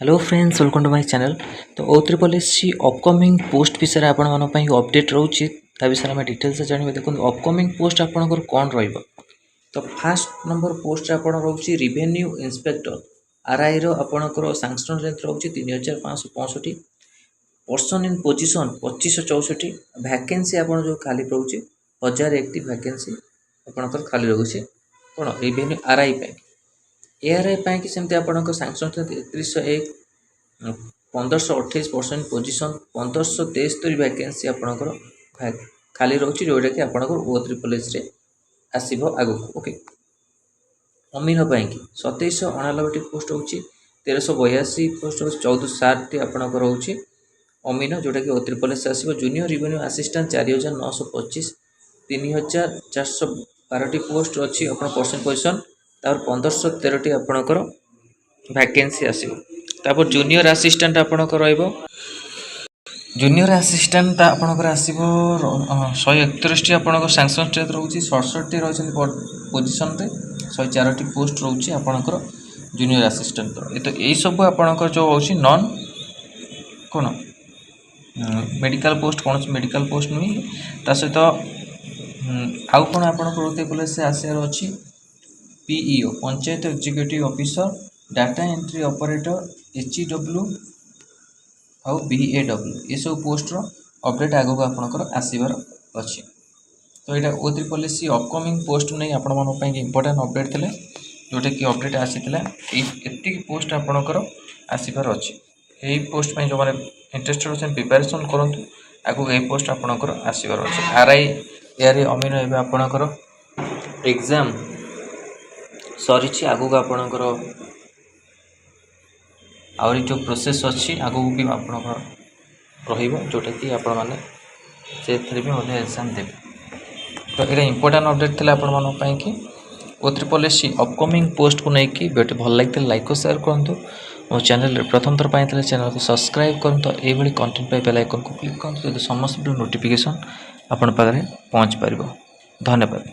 Hello friends, welcome to my channel. तो O3 upcoming post विषय आपण मन पई अपडेट रहउची ता विषय में डिटेल्स जानिबे। देखो अपकमिंग पोस्ट आपनकर कोन रहइबो। तो फर्स्ट नंबर पोस्ट आपण रहउची रेवेन्यू इंस्पेक्टर आरआई रो आपनकर सैंक्शन रेंज रहउची 3565 पर्सन इन पोजीशन 2564 वैकेंसी आपण जो खाली रहउची 1000 एक्टिव वैकेंसी आपनकर खाली रहउची कोन रेवेन्यू आरआई पे एआरआई ପାଇଁ कि सेमती आपनकर सैंक्शन 3101 1528 पर्सन पोजीशन 1573 वैकेंसी आपनकर खाली रहउची जोटा कि आपनकर O3 रे आसीबो आगो। ओके, अमीन ପାଇଁ कि 2789 पोस्ट होउची 1382 पोस्ट होउची 1460 टी आपनकर होउची अमीन जोटा कि O3 से आसीबो। जूनियर रेवेन्यू असिस्टेंट 4925 3412 टी पोस्ट अछि अपन पर्सन पोजीशन तार 1513 टी आपनकर वैकेंसी आसीबो। तापर जूनियर असिस्टेंट आपनकर रहइबो। जूनियर असिस्टेंट आपनकर आसीबो 131 टी आपनकर सैंक्शन स्टेज रहउची 67 टी रहउछन पोजीशन रे 104 टी पोस्ट रहउची आपनकर जूनियर असिस्टेंट। ए तो एई सब आपनकर जो होउची नॉन कोन मेडिकल पोस्ट कोन मेडिकल पोस्ट नुई ता सहित आउ कोन आपनकर O3 से आसेर अछि PEO panchayat executive officer data entry operator HEW आउ बीएडब्ल्यू ये सब पोस्ट रो अपडेट आगो आपनकर आसीबार अछि। तो एटा O3 अपकमिंग पोस्ट नै आपण मन पई इंपोर्टेंट अपडेट थिले जोटा कि अपडेट आसीतिला एत्ति पोस्ट आपनकर आसीबार अछि। एई पोस्ट पई जो माने इंटरेस्टेड होछन प्रिपरेशन करंतु आगो एई पोस्ट आपनकर आसीबार अछि। आरआई एआरआई अमीन एबे आपनकर एग्जाम सरीछि आगो आपनकर आउरी जो प्रोसेस अच्छी आगो भी आपनकर रहिबो जोटा कि आपण माने से थ्री भी होले एग्जाम देबे। तो एटा इंपोर्टेंट अपडेट थिला आपण मन पई कि O3 अपकमिंग पोस्ट को नै कि बेटे भल लागते लाइक और शेयर करंतु। मो चैनल प्रथम थर पाइतले चैनल को सब्सक्राइब करंतु। एई भली कंटेंट पाइ बेल आइकन को क्लिक करंतु। समस्त नोटिफिकेशन आपण पाखरे पहुंच परिबो। धन्यवाद।